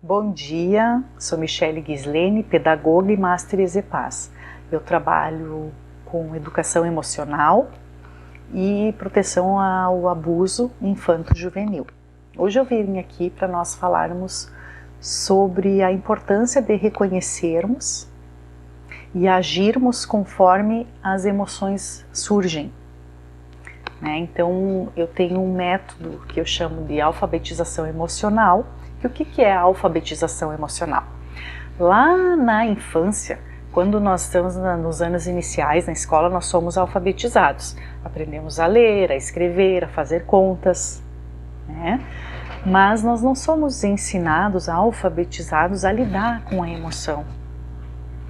Bom dia, sou Michele Ghislene, pedagoga e Master EZPAS. Eu trabalho com educação emocional e proteção ao abuso infanto-juvenil. Hoje eu vim aqui para nós falarmos sobre a importância de reconhecermos e agirmos conforme as emoções surgem. Então eu tenho um método que eu chamo de alfabetização emocional. E o que é a alfabetização emocional? Lá na infância, quando nós estamos nos anos iniciais na escola, nós somos alfabetizados. Aprendemos a ler, a escrever, a fazer contas, Mas nós não somos ensinados, alfabetizados a lidar com a emoção,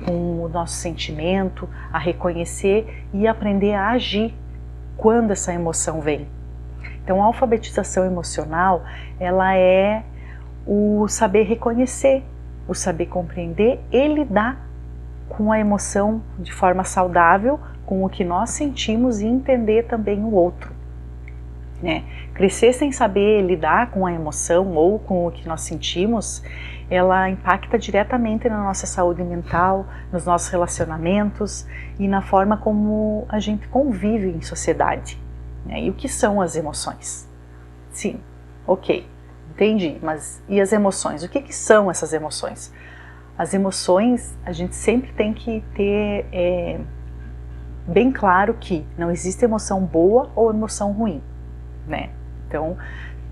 com o nosso sentimento, a reconhecer e aprender a agir quando essa emoção vem. Então a alfabetização emocional, ela é o saber reconhecer, o saber compreender e lidar com a emoção de forma saudável, com o que nós sentimos e entender também o outro. Crescer sem saber lidar com a emoção ou com o que nós sentimos, ela impacta diretamente na nossa saúde mental, nos nossos relacionamentos e na forma como a gente convive em sociedade. E o que são as emoções? Sim, ok, entendi, mas e as emoções? O que são essas emoções? As emoções, a gente sempre tem que ter bem claro que não existe emoção boa ou emoção ruim. Então,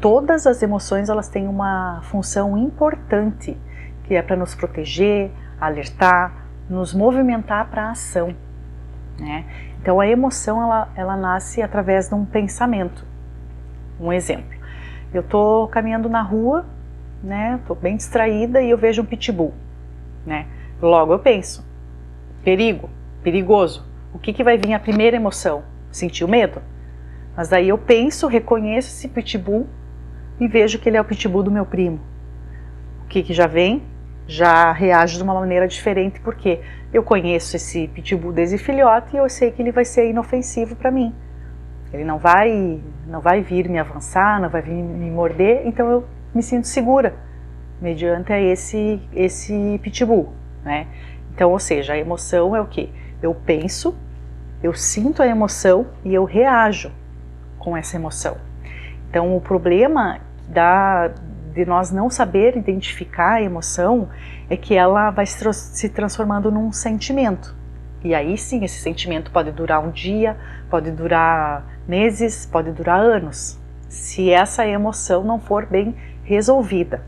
todas as emoções elas têm uma função importante, que é para nos proteger, alertar, nos movimentar para a ação. Então, a emoção ela nasce através de um pensamento. Um exemplo, eu estou caminhando na rua, estou bem distraída e eu vejo um pitbull. Logo eu penso, perigo, perigoso. O que vai vir a primeira emoção? Sentir o medo? Mas daí eu penso, reconheço esse pitbull e vejo que ele é o pitbull do meu primo. O que já vem? Já reage de uma maneira diferente, porque eu conheço esse pitbull desde filhote e eu sei que ele vai ser inofensivo para mim. Ele não vai vir me avançar, não vai vir me morder, então eu me sinto segura mediante esse pitbull. Então, ou seja, a emoção é o quê? Eu penso, eu sinto a emoção e eu reajo com essa emoção. Então o problema de nós não saber identificar a emoção é que ela vai se transformando num sentimento. E aí sim, esse sentimento pode durar um dia, pode durar meses, pode durar anos, se essa emoção não for bem resolvida.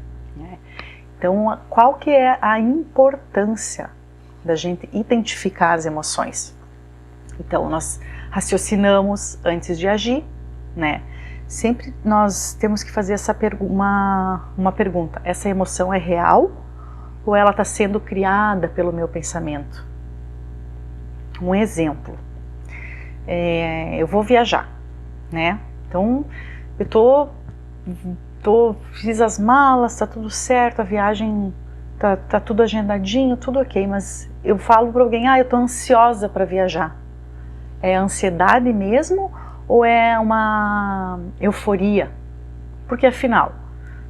Então qual que é a importância da gente identificar as emoções? Então nós raciocinamos antes de agir, Sempre nós temos que fazer uma pergunta: essa emoção é real ou ela está sendo criada pelo meu pensamento? Um exemplo, eu vou viajar, Então eu fiz as malas, está tudo certo, a viagem tá tudo agendadinho, tudo ok, mas eu falo para alguém, eu estou ansiosa para viajar. É ansiedade mesmo ou é uma euforia? Porque afinal,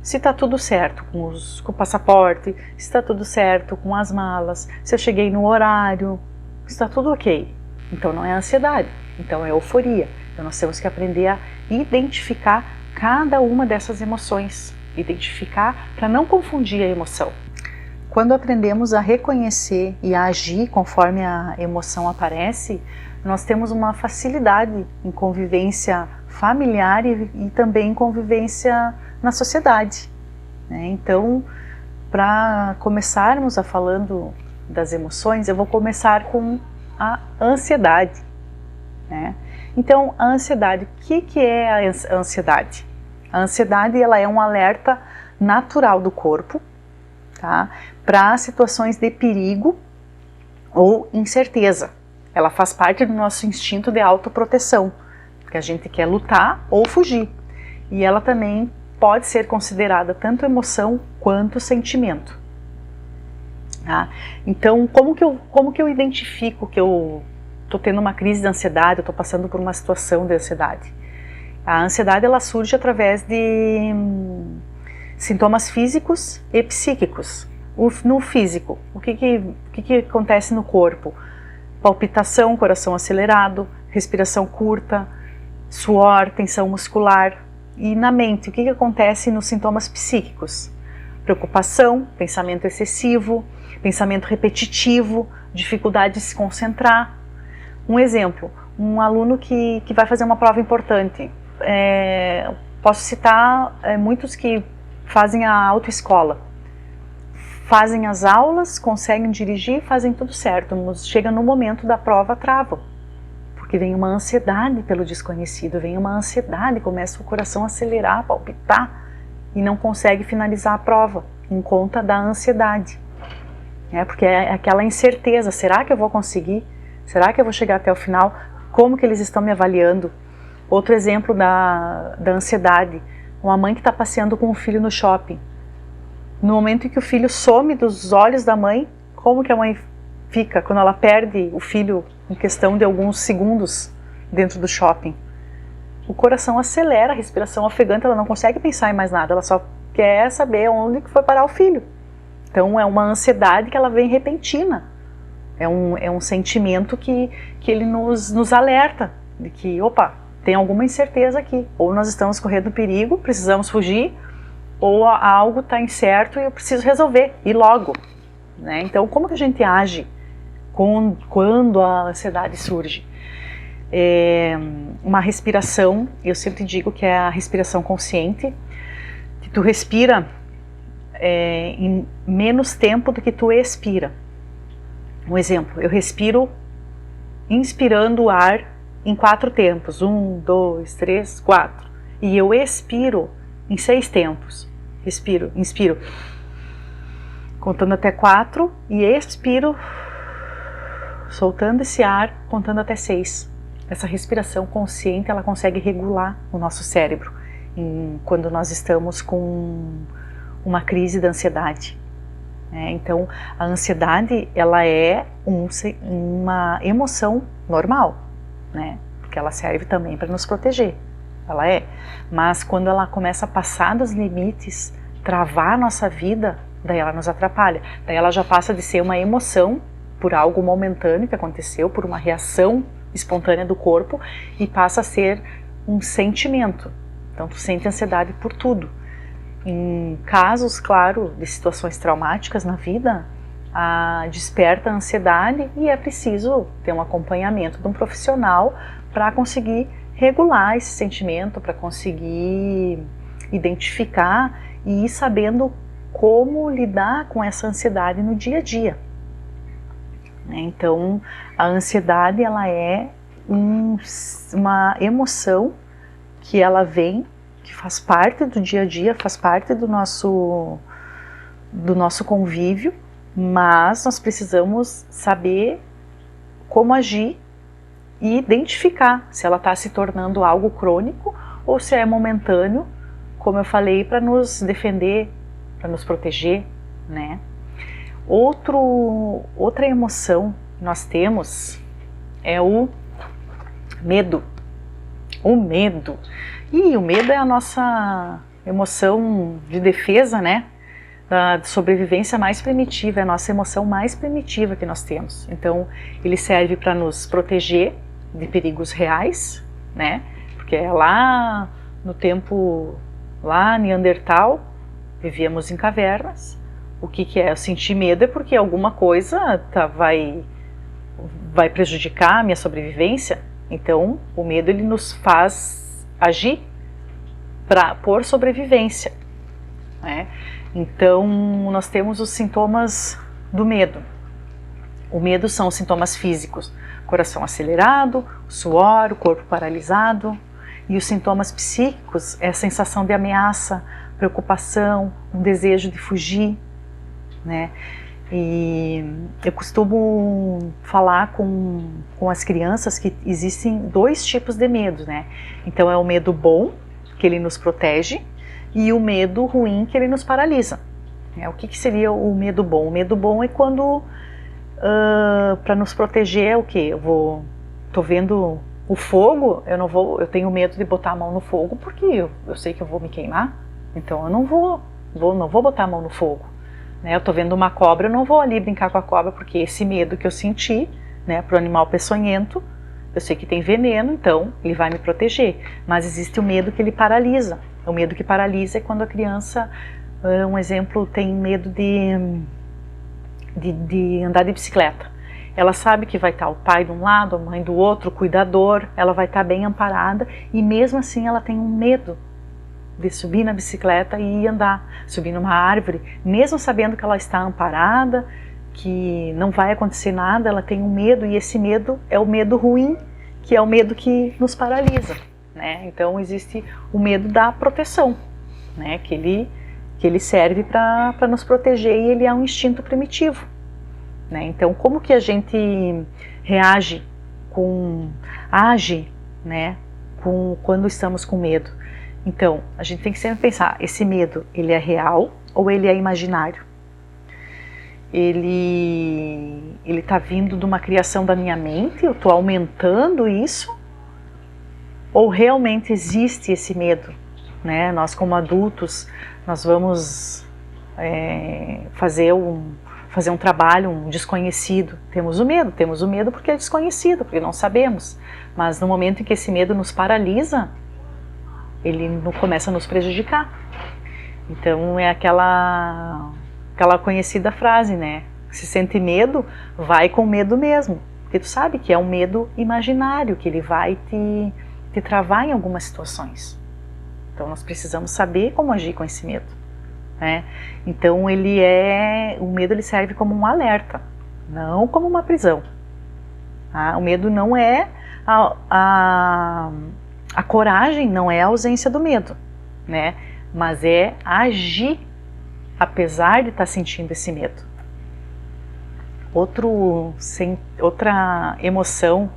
se está tudo certo com o passaporte, se está tudo certo com as malas, se eu cheguei no horário, está tudo ok, então não é ansiedade, então é euforia. Então nós temos que aprender a identificar cada uma dessas emoções, identificar para não confundir a emoção. Quando aprendemos a reconhecer e a agir conforme a emoção aparece, nós temos uma facilidade em convivência familiar e também em convivência na sociedade. Então, para começarmos a falando das emoções, eu vou começar com a ansiedade. Então, a ansiedade, o que é a ansiedade? A ansiedade ela é um alerta natural do corpo, para situações de perigo ou incerteza. Ela faz parte do nosso instinto de autoproteção, que a gente quer lutar ou fugir. E ela também pode ser considerada tanto emoção quanto sentimento. Então, como que eu identifico que eu estou tendo uma crise de ansiedade, eu estou passando por uma situação de ansiedade? A ansiedade ela surge através de sintomas físicos e psíquicos. No físico, o que acontece no corpo? Palpitação, coração acelerado, respiração curta, suor, tensão muscular. E na mente, o que acontece nos sintomas psíquicos? Preocupação, pensamento excessivo, pensamento repetitivo, dificuldade de se concentrar. Um exemplo, um aluno que vai fazer uma prova importante. Posso citar muitos que fazem a autoescola. Fazem as aulas, conseguem dirigir, fazem tudo certo. Mas chega no momento da prova, travam. Porque vem uma ansiedade pelo desconhecido, vem uma ansiedade, começa o coração a acelerar, a palpitar e não consegue finalizar a prova, em conta da ansiedade. Porque é aquela incerteza, será que eu vou conseguir? Será que eu vou chegar até o final? Como que eles estão me avaliando? Outro exemplo da ansiedade, uma mãe que está passeando com o filho no shopping. No momento em que o filho some dos olhos da mãe, como que a mãe fica quando ela perde o filho em questão de alguns segundos dentro do shopping? O coração acelera, a respiração ofegante, ela não consegue pensar em mais nada, ela só quer saber onde que foi parar o filho. Então é uma ansiedade que ela vem repentina, é um sentimento que ele nos alerta de que, opa, tem alguma incerteza aqui, ou nós estamos correndo perigo, precisamos fugir, ou algo está incerto e eu preciso resolver, e logo. Então, como que a gente age quando a ansiedade surge? Uma respiração, eu sempre digo que é a respiração consciente, que tu respira em menos tempo do que tu expira. Um exemplo, eu respiro inspirando o ar em 4 tempos, 1, 2, 3, 4, e eu expiro em 6 tempos. Inspiro, contando até 4 e expiro, soltando esse ar, contando até 6. Essa respiração consciente, ela consegue regular o nosso cérebro quando nós estamos com uma crise da ansiedade. Então, a ansiedade, ela é uma emoção normal, porque ela serve também para nos proteger. Ela mas quando ela começa a passar dos limites, travar a nossa vida, daí ela nos atrapalha. Daí ela já passa de ser uma emoção por algo momentâneo que aconteceu, por uma reação espontânea do corpo, e passa a ser um sentimento. Então tu sente ansiedade por tudo. Em casos, claro, de situações traumáticas na vida, desperta a ansiedade e é preciso ter um acompanhamento de um profissional para conseguir regular esse sentimento, para conseguir identificar e ir sabendo como lidar com essa ansiedade no dia a dia. Então, a ansiedade, ela é uma emoção que ela vem, que faz parte do dia a dia, faz parte do nosso convívio, mas nós precisamos saber como agir e identificar se ela está se tornando algo crônico ou se é momentâneo, como eu falei, para nos defender, para nos proteger, Outra emoção que nós temos é o medo. O medo. E o medo é a nossa emoção de defesa, da sobrevivência mais primitiva, é a nossa emoção mais primitiva que nós temos. Então, ele serve para nos proteger de perigos reais, porque é lá no tempo, lá Neandertal, vivíamos em cavernas. O que é? Eu sentir medo é porque alguma coisa vai prejudicar a minha sobrevivência. Então, o medo, ele nos faz agir por sobrevivência. Então, nós temos os sintomas do medo. O medo são os sintomas físicos: coração acelerado, suor, o corpo paralisado. E os sintomas psíquicos é a sensação de ameaça, preocupação, um desejo de fugir. E eu costumo falar com as crianças que existem 2 tipos de medo, Então é o medo bom, que ele nos protege, e o medo ruim, que ele nos paralisa. O que seria o medo bom? O medo bom é quando, para nos proteger, é o quê? Tô vendo o fogo, eu tenho medo de botar a mão no fogo porque eu sei que eu vou me queimar, então eu não vou não vou botar a mão no fogo. Né? Eu estou vendo uma cobra, eu não vou ali brincar com a cobra, porque esse medo que eu senti, né, para o animal peçonhento, eu sei que tem veneno, então ele vai me proteger. Mas existe o medo que ele paralisa. O medo que paralisa é quando a criança, um exemplo, tem medo de andar de bicicleta. Ela sabe que vai estar o pai de um lado, a mãe do outro, o cuidador, ela vai estar bem amparada e mesmo assim ela tem um medo de subir na bicicleta e andar, subir numa árvore, mesmo sabendo que ela está amparada, que não vai acontecer nada, ela tem um medo e esse medo é o medo ruim, que é o medo que nos paralisa, né? Então existe o medo da proteção, né? Que ele serve para nos proteger e ele é um instinto primitivo, né? Então como que a gente age, né? Quando estamos com medo? Então, a gente tem que sempre pensar, esse medo, ele é real ou ele é imaginário? Ele está vindo de uma criação da minha mente, eu estou aumentando isso? Ou realmente existe esse medo? Né? Nós como adultos, nós vamos fazer um trabalho, um desconhecido. Temos o medo porque é desconhecido, porque não sabemos. Mas no momento em que esse medo nos paralisa, ele começa a nos prejudicar. Então é aquela conhecida frase, né? Se sente medo, vai com medo mesmo. Porque tu sabe que é um medo imaginário, que ele vai te travar em algumas situações. Então nós precisamos saber como agir com esse medo, né? Então o medo ele serve como um alerta, não como uma prisão. Tá? O medo não é a coragem não é a ausência do medo, né? Mas é agir apesar de estar sentindo esse medo. Outra emoção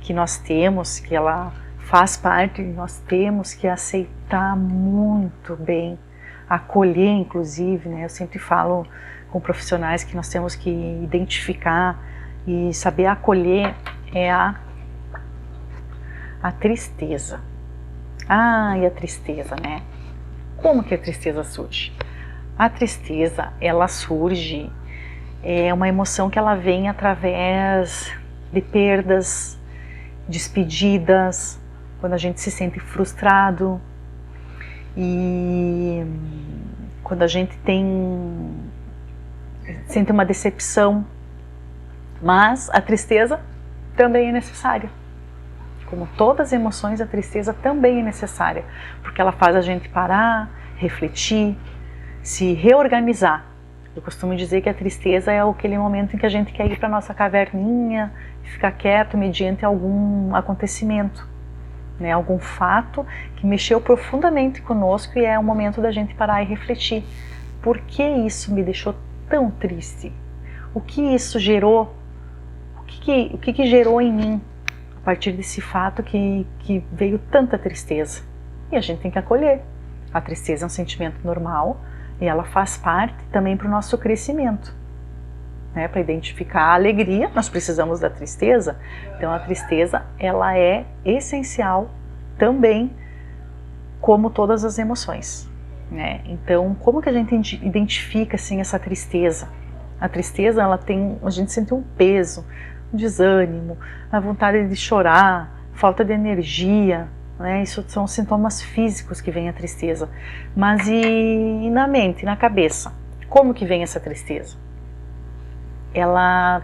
que nós temos, que ela faz parte, nós temos que aceitar muito bem, acolher inclusive, né? Eu sempre falo com profissionais que nós temos que identificar e saber acolher é a tristeza. E a tristeza, né? Como que a tristeza surge? A tristeza, ela surge, é uma emoção que ela vem através de perdas, despedidas, quando a gente se sente frustrado e quando a gente sente uma decepção. Mas a tristeza também é necessária. Como todas as emoções, a tristeza também é necessária, porque ela faz a gente parar, refletir, se reorganizar. Eu costumo dizer que a tristeza é aquele momento em que a gente quer ir para a nossa caverninha, ficar quieto mediante algum acontecimento, né? Algum fato que mexeu profundamente conosco e é o momento da gente parar e refletir. Por que isso me deixou tão triste? O que isso gerou? O que gerou em mim? A partir desse fato que veio tanta tristeza. E a gente tem que acolher. A tristeza é um sentimento normal e ela faz parte também para o nosso crescimento. Né? Para identificar a alegria, nós precisamos da tristeza. Então a tristeza, ela é essencial também, como todas as emoções. Né? Então, como que a gente identifica assim, essa tristeza? A tristeza, a gente sente um peso, um desânimo, a vontade de chorar, falta de energia, né? Isso são sintomas físicos que vem a tristeza. Mas e na mente, na cabeça? Como que vem essa tristeza? Ela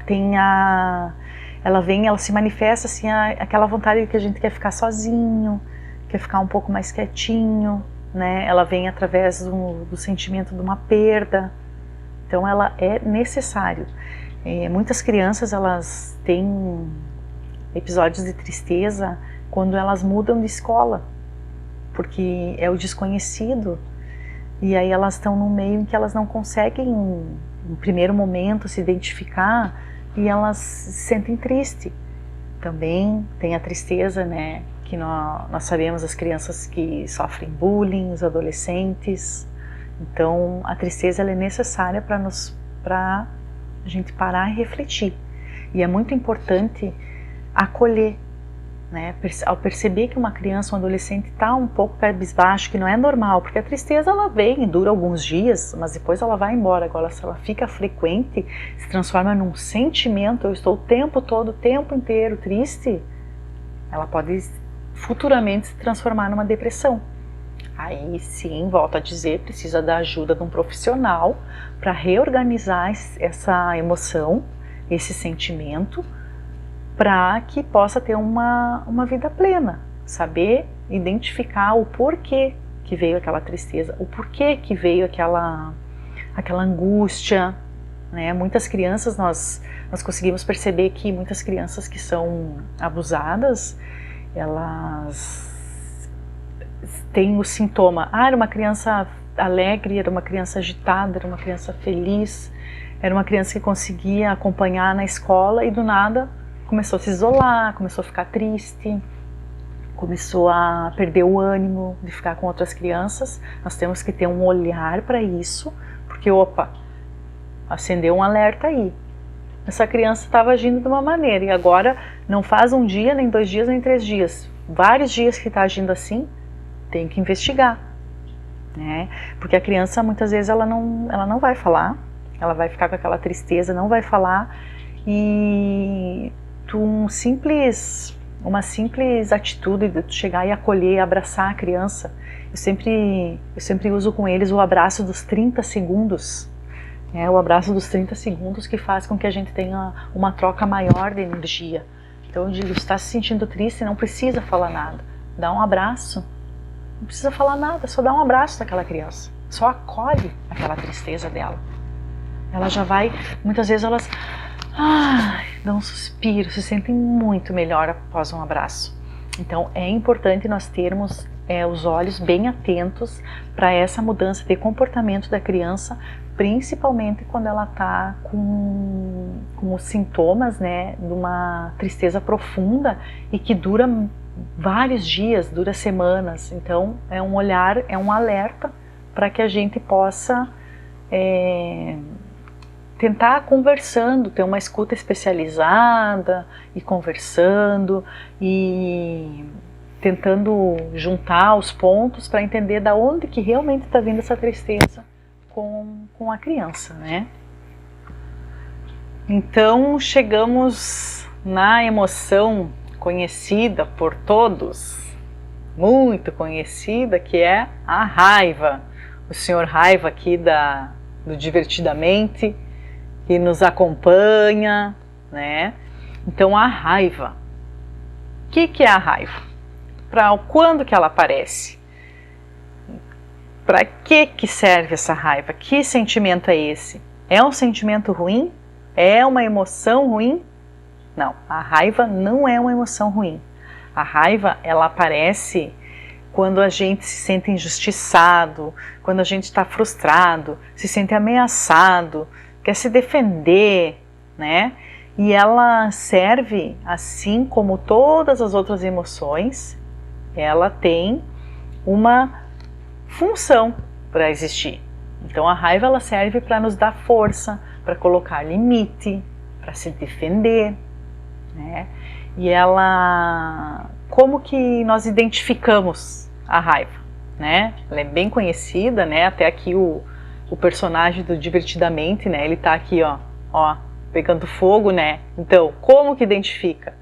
se manifesta assim, aquela vontade que a gente quer ficar sozinho, quer ficar um pouco mais quietinho, né? Ela vem através do sentimento de uma perda. Então ela é necessário. Muitas crianças elas têm episódios de tristeza quando elas mudam de escola, porque é o desconhecido e aí elas estão num meio em que elas não conseguem, no primeiro momento, se identificar e elas se sentem tristes. Também tem a tristeza, né, que nós sabemos as crianças que sofrem bullying, os adolescentes. Então a tristeza ela é necessária para a gente parar e refletir. E é muito importante acolher né? Ao perceber que uma criança, um adolescente está um pouco cabisbaixo, que não é normal, porque a tristeza ela vem, dura alguns dias, mas depois ela vai embora. Agora, se ela fica frequente, se transforma num sentimento, eu estou o tempo todo, o tempo inteiro triste, ela pode futuramente se transformar numa depressão. Aí sim, volto a dizer, precisa da ajuda de um profissional para reorganizar essa emoção, esse sentimento, para que possa ter uma vida plena, saber identificar o porquê que veio aquela tristeza, o porquê que veio aquela angústia, né? Muitas crianças, nós conseguimos perceber que muitas crianças que são abusadas, elas têm o sintoma, era uma criança alegre, era uma criança agitada, era uma criança feliz, era uma criança que conseguia acompanhar na escola e do nada começou a se isolar, começou a ficar triste, começou a perder o ânimo de ficar com outras crianças. Nós temos que ter um olhar para isso, porque opa, acendeu um alerta aí. Essa criança estava agindo de uma maneira e agora não faz um dia, nem 2 dias, nem 3 dias. Vários dias que está agindo assim, tem que investigar, né? Porque a criança muitas vezes ela não vai falar, ela vai ficar com aquela tristeza, não vai falar e uma simples atitude de chegar e acolher, abraçar a criança. Eu sempre uso com eles o abraço dos 30 segundos. É o abraço dos 30 segundos que faz com que a gente tenha uma troca maior de energia. Então eu digo, está se sentindo triste, não precisa falar nada. Dá um abraço. Não precisa falar nada, só dá um abraço daquela criança. Só acolhe aquela tristeza dela. Ela já vai, muitas vezes elas dão um suspiro, se sentem muito melhor após um abraço. Então é importante nós termos os olhos bem atentos para essa mudança de comportamento da criança, principalmente quando ela está com os sintomas, né, de uma tristeza profunda e que dura vários dias, dura semanas. Então é um olhar, é um alerta para que a gente possa tentar conversando, ter uma escuta especializada e conversando e tentando juntar os pontos para entender da onde que realmente está vindo essa tristeza com a criança, né? Então chegamos na emoção conhecida por todos, muito conhecida, que é a raiva. O senhor Raiva aqui do Divertidamente, que nos acompanha, né? Então a raiva. O que é a raiva? Para quando que ela aparece? Para que serve essa raiva? Que sentimento é esse? É um sentimento ruim? É uma emoção ruim? Não, a raiva não é uma emoção ruim. A raiva, ela aparece quando a gente se sente injustiçado, quando a gente está frustrado, se sente ameaçado, quer se defender, né? E ela serve, assim como todas as outras emoções, ela tem uma função para existir. Então a raiva ela serve para nos dar força, para colocar limite, para se defender, né? E ela, como que nós identificamos a raiva, né? Ela é bem conhecida, né? Até aqui o personagem do Divertidamente, né? Ele tá aqui, ó, pegando fogo, né? Então, como que identifica?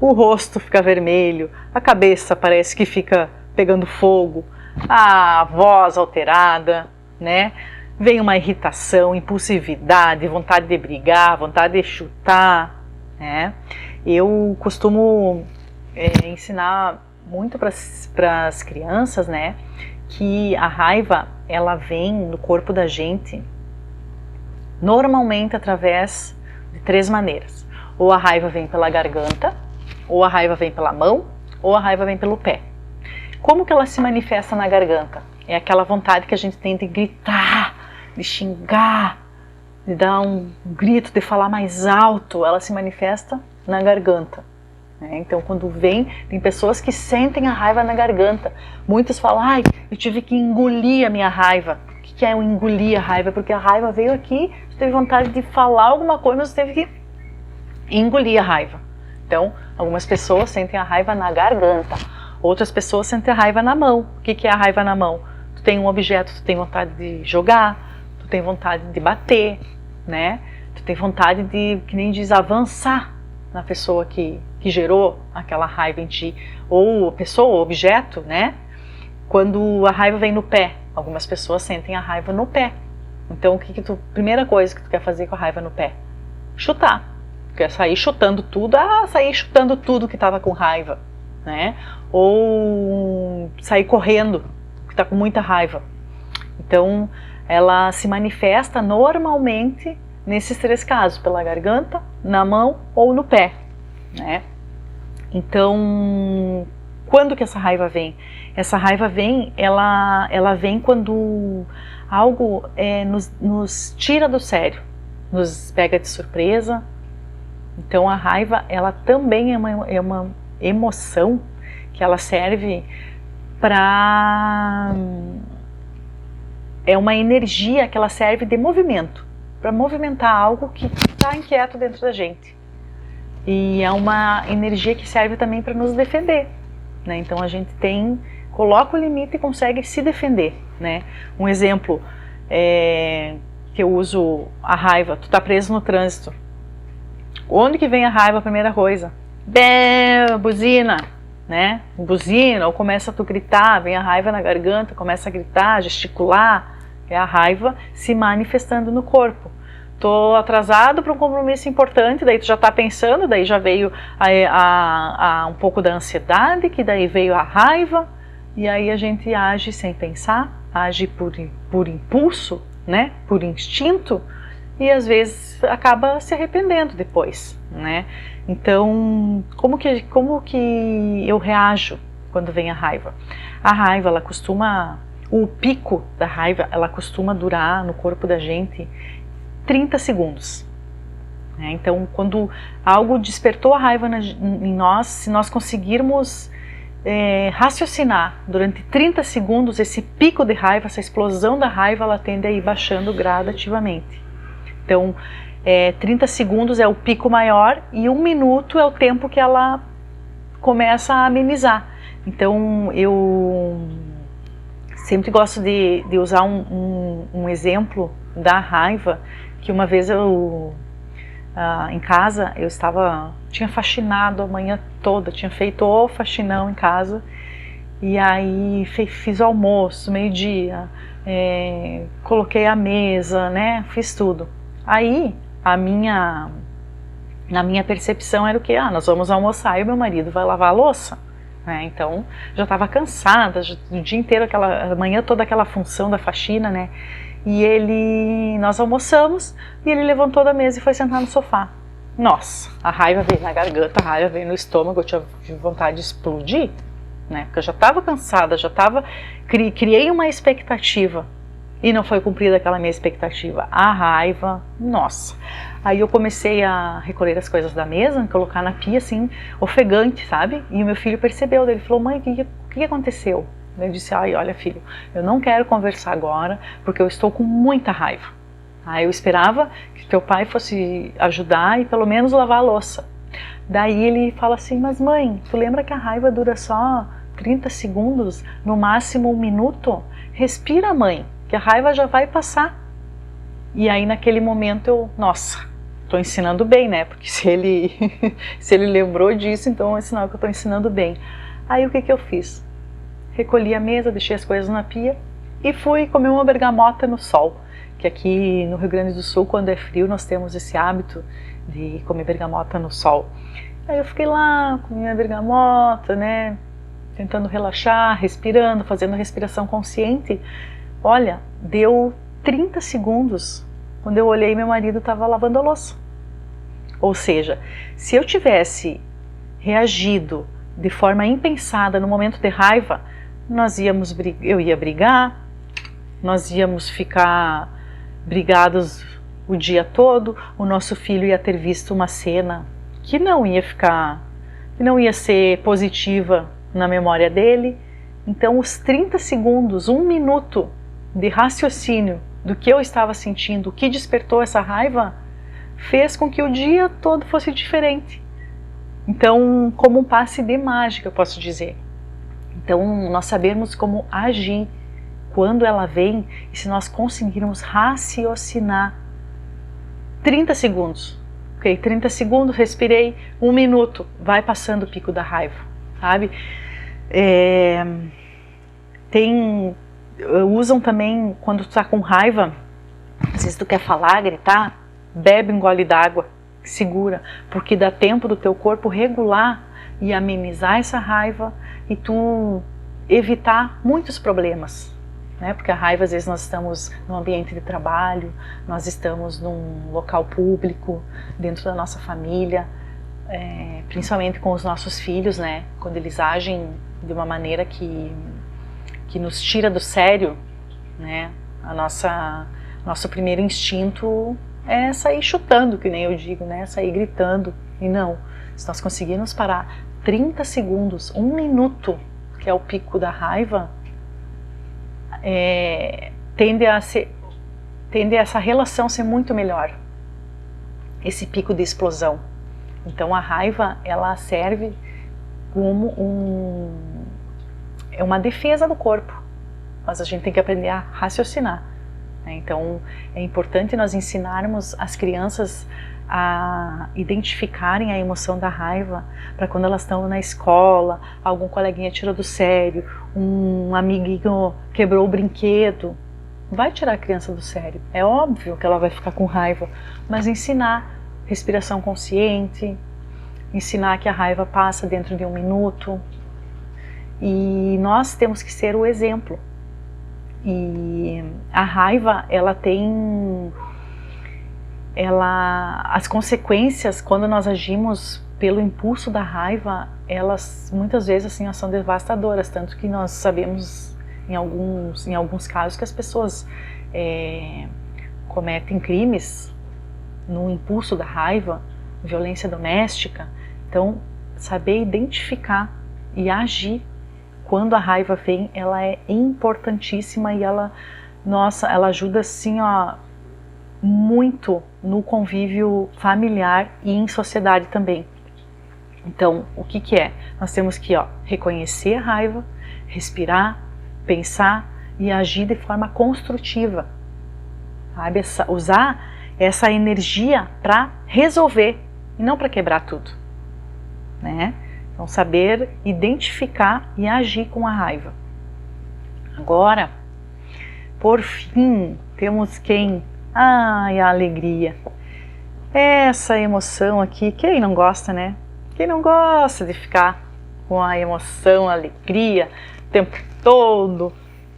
O rosto fica vermelho, a cabeça parece que fica pegando fogo, a voz alterada, né? Vem uma irritação, impulsividade, vontade de brigar, vontade de chutar, né? Eu costumo ensinar muito para as crianças, né? Que a raiva ela vem no corpo da gente normalmente através de 3 maneiras. Ou a raiva vem pela garganta, ou a raiva vem pela mão, ou a raiva vem pelo pé. Como que ela se manifesta na garganta? É aquela vontade que a gente tem de gritar, de xingar, de dar um grito, de falar mais alto. Ela se manifesta na garganta. Então quando vem, tem pessoas que sentem a raiva na garganta. Muitos falam, eu tive que engolir a minha raiva. O que é engolir a raiva? Porque a raiva veio aqui, você teve vontade de falar alguma coisa, mas você teve que engolir a raiva. Então, algumas pessoas sentem a raiva na garganta, outras pessoas sentem a raiva na mão. O que é a raiva na mão? Tu tem um objeto, tu tem vontade de jogar, tu tem vontade de bater, né? Tu tem vontade de, que nem diz, avançar na pessoa que gerou aquela raiva em ti, ou pessoa, ou objeto, né? Quando a raiva vem no pé, algumas pessoas sentem a raiva no pé. Então, primeira coisa que tu quer fazer com a raiva no pé? Chutar. Tu quer sair chutando tudo, sair chutando tudo que estava com raiva, né? Ou sair correndo, que está com muita raiva. Então, ela se manifesta normalmente nesses 3 casos, pela garganta, na mão ou no pé, né? Então, quando que essa raiva vem? Essa raiva vem, ela vem quando algo nos tira do sério, nos pega de surpresa. Então a raiva, ela também é uma emoção que ela serve para... É uma energia que ela serve de movimento, para movimentar algo que está inquieto dentro da gente. E é uma energia que serve também para nos defender, né? Então a gente coloca o limite e consegue se defender, né? Um exemplo que eu uso a raiva, tu tá preso no trânsito. Onde que vem a raiva a primeira coisa? Buzina, né? Buzina, ou começa a tu gritar, vem a raiva na garganta, começa a gritar, gesticular, é a raiva se manifestando no corpo. Tô atrasado para um compromisso importante, daí tu já tá pensando, daí já veio um pouco da ansiedade, que daí veio a raiva, e aí a gente age sem pensar, age por impulso, né? Por instinto, e às vezes acaba se arrependendo depois, né? Então, como que eu reajo quando vem a raiva? A raiva, o pico da raiva, ela costuma durar no corpo da gente 30 segundos. Né? Então, quando algo despertou a raiva em nós, se nós conseguirmos raciocinar durante 30 segundos, esse pico de raiva, essa explosão da raiva, ela tende a ir baixando gradativamente. Então, 30 segundos é o pico maior e 1 minuto é o tempo que ela começa a amenizar. Então, eu sempre gosto de usar um exemplo da raiva, que uma vez em casa, tinha faxinado a manhã toda, tinha feito o faxinão em casa, e aí fiz o almoço, meio-dia, coloquei a mesa, né, fiz tudo. Aí, na minha percepção era o que? Nós vamos almoçar e o meu marido vai lavar a louça. Né? Então, já estava cansada, o dia inteiro, a manhã toda aquela função da faxina, né? E nós almoçamos e ele levantou da mesa e foi sentar no sofá. Nossa, a raiva veio na garganta, a raiva veio no estômago, eu tive vontade de explodir, né? Porque eu já estava cansada, criei uma expectativa e não foi cumprida aquela minha expectativa. A raiva, nossa. Aí eu comecei a recolher as coisas da mesa, colocar na pia assim, ofegante, sabe? E o meu filho percebeu, ele falou: mãe, o que aconteceu? Eu disse: olha filho, eu não quero conversar agora porque eu estou com muita raiva. Aí eu esperava que teu pai fosse ajudar e pelo menos lavar a louça. Daí ele fala assim: mas mãe, tu lembra que a raiva dura só 30 segundos, no máximo 1 minuto? Respira, mãe, que a raiva já vai passar. E aí naquele momento nossa, estou ensinando bem, né? Porque se ele lembrou disso, então é sinal que eu estou ensinando bem. Aí o que eu fiz? Recolhi a mesa, deixei as coisas na pia e fui comer uma bergamota no sol, que aqui no Rio Grande do Sul, quando é frio, nós temos esse hábito de comer bergamota no sol. Aí eu fiquei lá, comi minha bergamota, né, tentando relaxar, respirando, fazendo respiração consciente. Olha, deu 30 segundos, quando eu olhei, meu marido estava lavando a louça. Ou seja, se eu tivesse reagido de forma impensada no momento de raiva, eu ia brigar, nós íamos ficar brigados o dia todo, o nosso filho ia ter visto uma cena que não ia ser positiva na memória dele. Então os 30 segundos, 1 minuto de raciocínio do que eu estava sentindo, o que despertou essa raiva, fez com que o dia todo fosse diferente. Então, como um passe de mágica, eu posso dizer. Então, nós sabermos como agir quando ela vem, e se nós conseguirmos raciocinar 30 segundos. Ok, 30 segundos, respirei, 1 minuto, vai passando o pico da raiva, sabe? Usam também, quando tu tá com raiva, às vezes tu quer falar, gritar, bebe um gole d'água, segura, porque dá tempo do teu corpo regular e amenizar essa raiva e tu evitar muitos problemas, né? Porque a raiva, às vezes nós estamos no ambiente de trabalho, nós estamos num local público, dentro da nossa família, principalmente com os nossos filhos, né? Quando eles agem de uma maneira que nos tira do sério, né? Nosso primeiro instinto é sair chutando, que nem eu digo, né? Sair gritando. E não, se nós conseguirmos parar 30 segundos, 1 minuto, que é o pico da raiva, tende essa relação ser muito melhor, esse pico de explosão. Então a raiva, ela serve como uma defesa do corpo, mas a gente tem que aprender a raciocinar. Então é importante nós ensinarmos as crianças a identificarem a emoção da raiva, para quando elas estão na escola, algum coleguinha tirou do sério, um amiguinho quebrou o brinquedo, vai tirar a criança do sério. É óbvio que ela vai ficar com raiva, mas ensinar respiração consciente, ensinar que a raiva passa dentro de 1 minuto, e nós temos que ser o exemplo. E a raiva, as consequências, quando nós agimos pelo impulso da raiva, elas muitas vezes assim, são devastadoras, tanto que nós sabemos em alguns casos que as pessoas cometem crimes no impulso da raiva, violência doméstica. Então, saber identificar e agir quando a raiva vem, ela é importantíssima, e ela ajuda assim, muito no convívio familiar e em sociedade também. Então, o que é? Nós temos que reconhecer a raiva, respirar, pensar e agir de forma construtiva, sabe? Usar essa energia para resolver e não para quebrar tudo, né? Então, saber identificar e agir com a raiva. Agora, por fim, temos quem? A alegria. Essa emoção aqui, quem não gosta, né? Quem não gosta de ficar com a emoção, a alegria o tempo todo,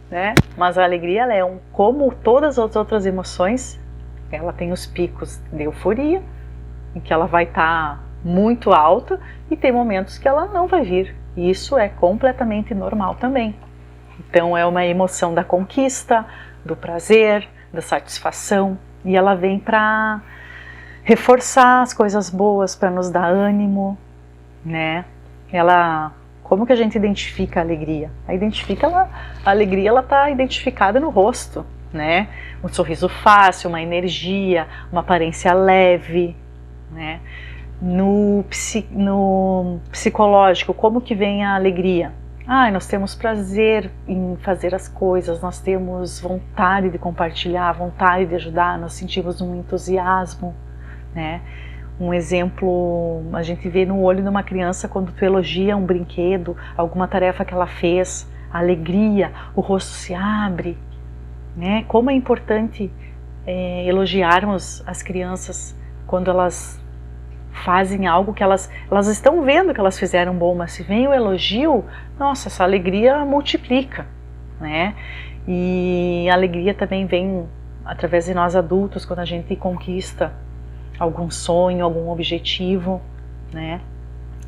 né? Mas a alegria, ela como todas as outras emoções, ela tem os picos de euforia, em que ela vai estar muito alta, e tem momentos que ela não vai vir. E isso é completamente normal também. Então é uma emoção da conquista, do prazer, da satisfação, e ela vem para reforçar as coisas boas, para nos dar ânimo, né? Como que a gente identifica a alegria? A alegria, ela está identificada no rosto, né? Um sorriso fácil, uma energia, uma aparência leve, né? No psicológico, como que vem a alegria? Nós temos prazer em fazer as coisas, nós temos vontade de compartilhar, vontade de ajudar, nós sentimos um entusiasmo, né? Um exemplo, a gente vê no olho de uma criança quando tu elogia um brinquedo, alguma tarefa que ela fez, a alegria, o rosto se abre, né? Como é importante elogiarmos as crianças quando elas fazem algo que elas estão vendo que elas fizeram bom, mas se vem o elogio, nossa, essa alegria multiplica, né? E a alegria também vem através de nós adultos, quando a gente conquista algum sonho, algum objetivo, né?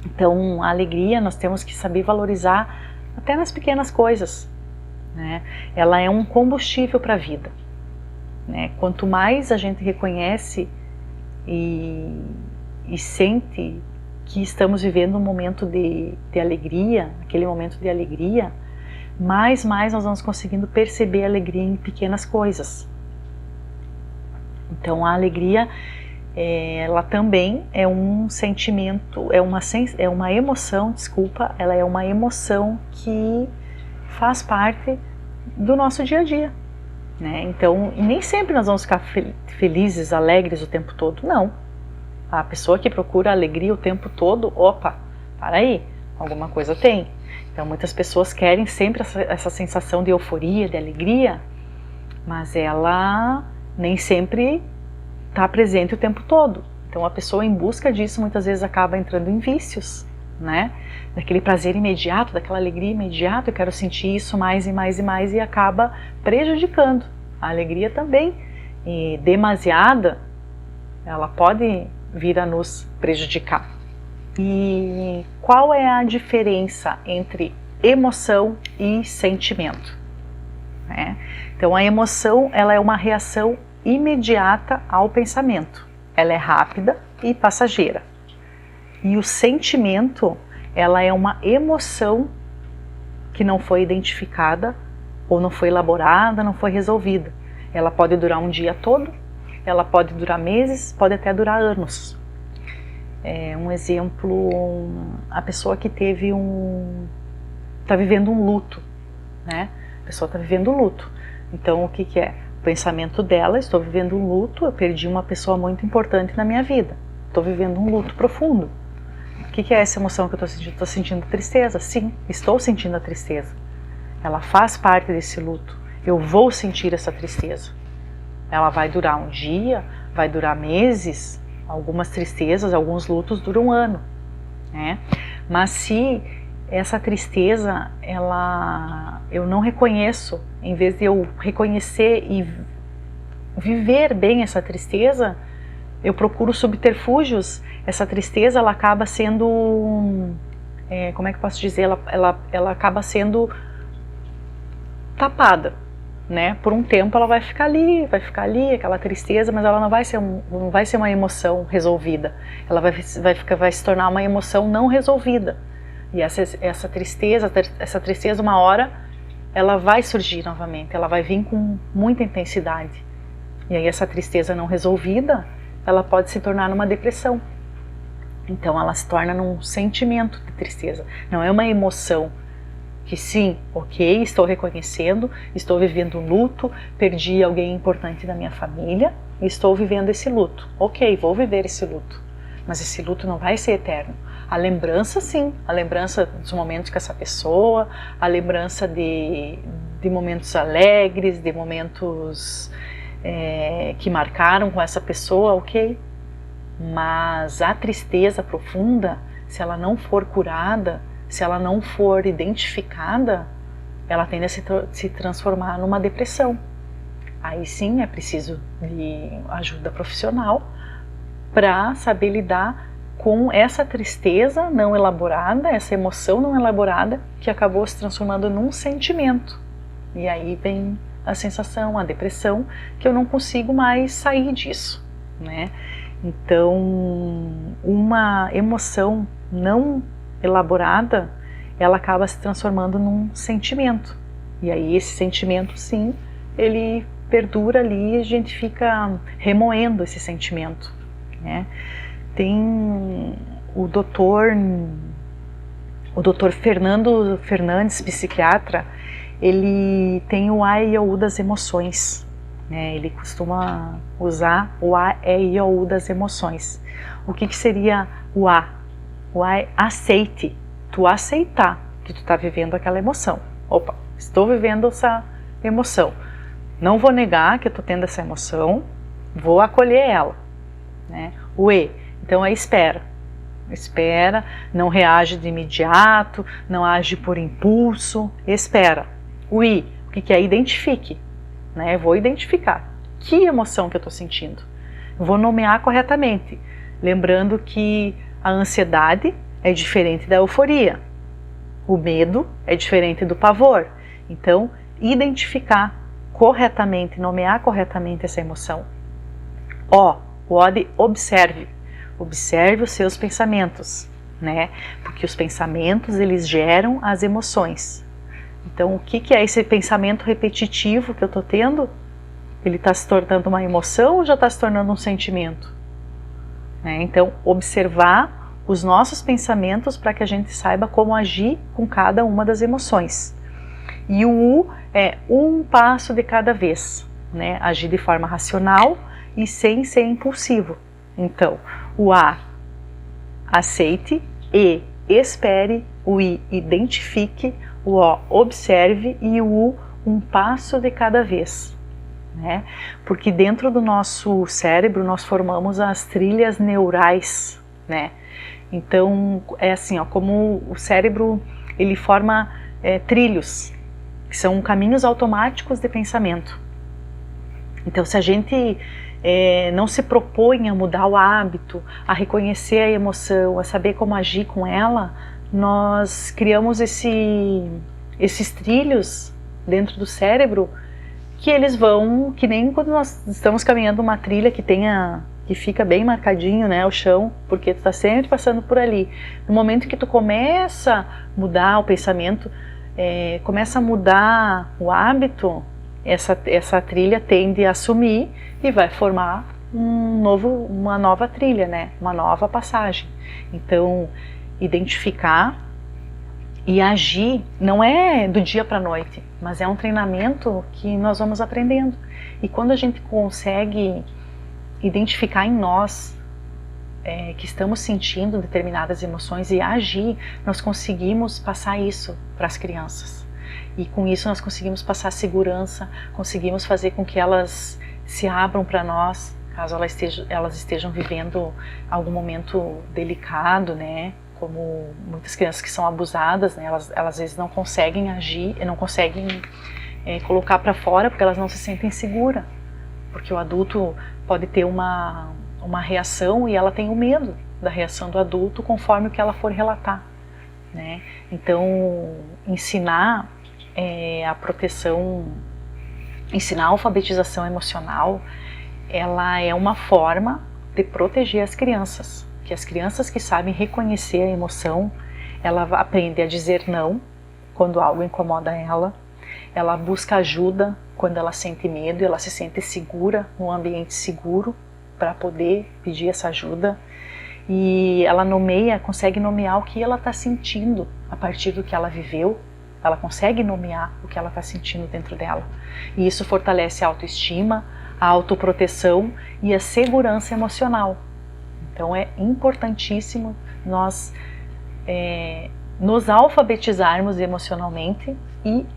Então a alegria nós temos que saber valorizar até nas pequenas coisas, né? Ela é um combustível para a vida, né? Quanto mais a gente reconhece e sente que estamos vivendo um momento de alegria, aquele momento de alegria, mais nós vamos conseguindo perceber a alegria em pequenas coisas. Então a alegria, ela também é um sentimento, é uma emoção, desculpa, ela é uma emoção que faz parte do nosso dia a dia, né? Então, nem sempre nós vamos ficar felizes, alegres o tempo todo, não. A pessoa que procura alegria o tempo todo, opa, para aí, alguma coisa tem. Então, muitas pessoas querem sempre essa sensação de euforia, de alegria, mas ela nem sempre está presente o tempo todo. Então, a pessoa em busca disso muitas vezes acaba entrando em vícios, né? Daquele prazer imediato, daquela alegria imediata, eu quero sentir isso mais e mais e mais, e acaba prejudicando a alegria também. E demasiada, ela pode vir a nos prejudicar. E qual é a diferença entre emoção e sentimento? Então, a emoção, ela é uma reação imediata ao pensamento. Ela é rápida e passageira. E o sentimento, ela é uma emoção que não foi identificada, ou não foi elaborada, não foi resolvida. Ela pode durar um dia todo, ela pode durar meses, pode até durar anos. Um exemplo, a pessoa que está vivendo um luto, né? A pessoa está vivendo luto. Então, o que é? O pensamento dela, estou vivendo um luto, eu perdi uma pessoa muito importante na minha vida. Estou vivendo um luto profundo. O que é essa emoção que eu estou sentindo? Estou sentindo tristeza? Sim, estou sentindo a tristeza. Ela faz parte desse luto. Eu vou sentir essa tristeza. Ela vai durar um dia, vai durar meses. Algumas tristezas, alguns lutos duram um ano, né? Mas se essa tristeza, eu não reconheço, em vez de eu reconhecer e viver bem essa tristeza, eu procuro subterfúgios. Essa tristeza, ela acaba sendo, como é que eu posso dizer, ela acaba sendo tapada, né? Por um tempo ela vai ficar ali, aquela tristeza, mas ela não vai ser uma emoção resolvida. Ela vai se tornar uma emoção não resolvida. E essa tristeza, uma hora, ela vai surgir novamente, ela vai vir com muita intensidade. E aí essa tristeza não resolvida, ela pode se tornar numa depressão. Então ela se torna num sentimento de tristeza. Não é uma emoção que sim, ok, estou reconhecendo, estou vivendo um luto, perdi alguém importante da minha família e estou vivendo esse luto. Ok, vou viver esse luto, mas esse luto não vai ser eterno. A lembrança sim, a lembrança dos momentos com essa pessoa, a lembrança de momentos alegres, de momentos que marcaram com essa pessoa, ok. Mas a tristeza profunda, se ela não for curada, se ela não for identificada, ela tende a se transformar numa depressão. Aí sim é preciso de ajuda profissional para saber lidar com essa tristeza não elaborada, essa emoção não elaborada que acabou se transformando num sentimento. E aí vem a sensação, a depressão, que eu não consigo mais sair disso, né? Então, uma emoção não elaborada, ela acaba se transformando num sentimento. E aí esse sentimento, sim, ele perdura ali e a gente fica remoendo esse sentimento, né? Tem o doutor Fernando Fernandes, psiquiatra, ele tem o A e o U das emoções, né? Ele costuma usar o A e o U das emoções. O que seria o A? O A é aceite, tu aceitar que tu está vivendo aquela emoção. Opa, estou vivendo essa emoção. Não vou negar que eu estou tendo essa emoção, vou acolher ela, né? O E, então é espera. Espera, não reage de imediato, não age por impulso, espera. O I, o que é? Identifique, né? Eu vou identificar que emoção que eu estou sentindo. Eu vou nomear corretamente, lembrando que a ansiedade é diferente da euforia, o medo é diferente do pavor. Então, identificar corretamente, nomear corretamente essa emoção. O de observe. Observe os seus pensamentos, né? Porque os pensamentos, eles geram as emoções. Então, o que é esse pensamento repetitivo que eu estou tendo? Ele está se tornando uma emoção ou já está se tornando um sentimento? né? Então, observar os nossos pensamentos para que a gente saiba como agir com cada uma das emoções. E o U é um passo de cada vez, né? Agir de forma racional e sem ser impulsivo. Então, o A, aceite, E, espere, o I, identifique, o O, observe e o U, um passo de cada vez, né? Porque dentro do nosso cérebro nós formamos as trilhas neurais, né? Então é assim, ó, como o cérebro ele forma trilhos, que são caminhos automáticos de pensamento. Então se a gente não se propõe a mudar o hábito, a reconhecer a emoção, a saber como agir com ela, nós criamos esses trilhos dentro do cérebro que eles vão, que nem quando nós estamos caminhando uma trilha que fica bem marcadinho, né, o chão, porque tu está sempre passando por ali. No momento que tu começa a mudar o pensamento, começa a mudar o hábito, essa trilha tende a sumir e vai formar uma nova trilha, né, uma nova passagem. Então, identificar e agir não é do dia para a noite, mas é um treinamento que nós vamos aprendendo. E quando a gente consegue identificar em nós que estamos sentindo determinadas emoções e agir, nós conseguimos passar isso para as crianças. E com isso nós conseguimos passar segurança, conseguimos fazer com que elas se abram para nós, caso elas estejam vivendo algum momento delicado, né? Como muitas crianças que são abusadas, né? Elas às vezes não conseguem agir, não conseguem colocar para fora porque elas não se sentem seguras. Porque o adulto pode ter uma reação e ela tem o medo da reação do adulto conforme o que ela for relatar, né? Então, ensinar a proteção, ensinar a alfabetização emocional, ela é uma forma de proteger as crianças. Que as crianças que sabem reconhecer a emoção, ela aprende a dizer não quando algo incomoda ela busca ajuda quando ela sente medo, ela se sente segura, num ambiente seguro para poder pedir essa ajuda, e ela consegue nomear o que ela está sentindo a partir do que ela viveu, ela consegue nomear o que ela está sentindo dentro dela, e isso fortalece a autoestima, a autoproteção e a segurança emocional. Então é importantíssimo nós nos alfabetizarmos emocionalmente e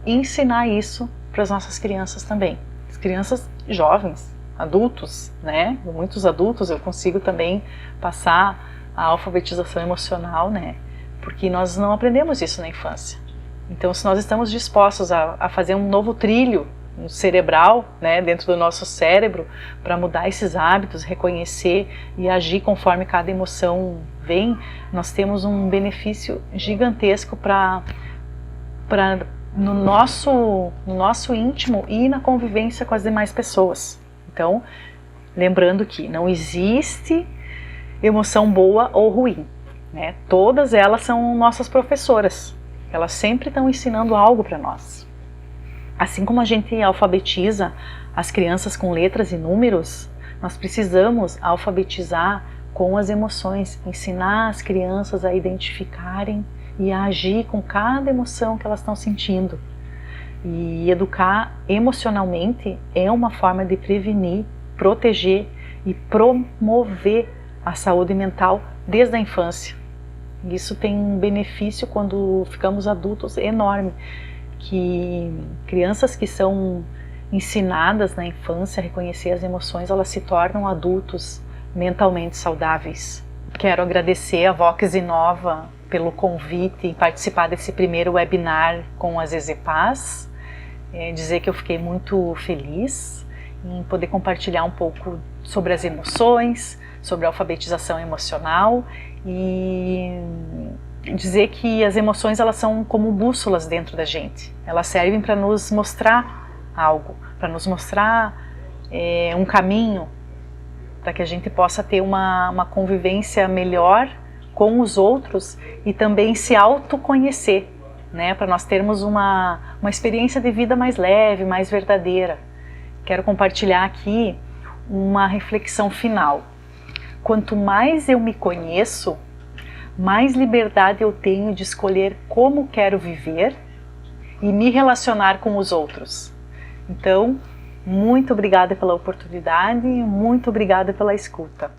ensinar isso para as nossas crianças também. As crianças jovens, adultos, né? Muitos adultos eu consigo também passar a alfabetização emocional, né? Porque nós não aprendemos isso na infância. Então se nós estamos dispostos a fazer um novo trilho cerebral, né, dentro do nosso cérebro, para mudar esses hábitos, reconhecer e agir conforme cada emoção vem, nós temos um benefício gigantesco no nosso íntimo e na convivência com as demais pessoas. Então, lembrando que não existe emoção boa ou ruim, né? Todas elas são nossas professoras, elas sempre estão ensinando algo para nós. Assim como a gente alfabetiza as crianças com letras e números, nós precisamos alfabetizar com as emoções, ensinar as crianças a identificarem e a agir com cada emoção que elas estão sentindo. E educar emocionalmente é uma forma de prevenir, proteger e promover a saúde mental desde a infância. Isso tem um benefício quando ficamos adultos enorme, que crianças que são ensinadas na infância a reconhecer as emoções, elas se tornam adultos mentalmente saudáveis. Quero agradecer a Vox Inova pelo convite em participar desse primeiro webinar com as EZPAs, dizer que eu fiquei muito feliz em poder compartilhar um pouco sobre as emoções, sobre a alfabetização emocional e dizer que as emoções elas são como bússolas dentro da gente. Elas servem para nos mostrar algo, para nos mostrar um caminho, para que a gente possa ter uma convivência melhor com os outros e também se autoconhecer, né? Para nós termos uma experiência de vida mais leve, mais verdadeira. Quero compartilhar aqui uma reflexão final. Quanto mais eu me conheço, mais liberdade eu tenho de escolher como quero viver e me relacionar com os outros. Então, muito obrigada pela oportunidade e muito obrigada pela escuta.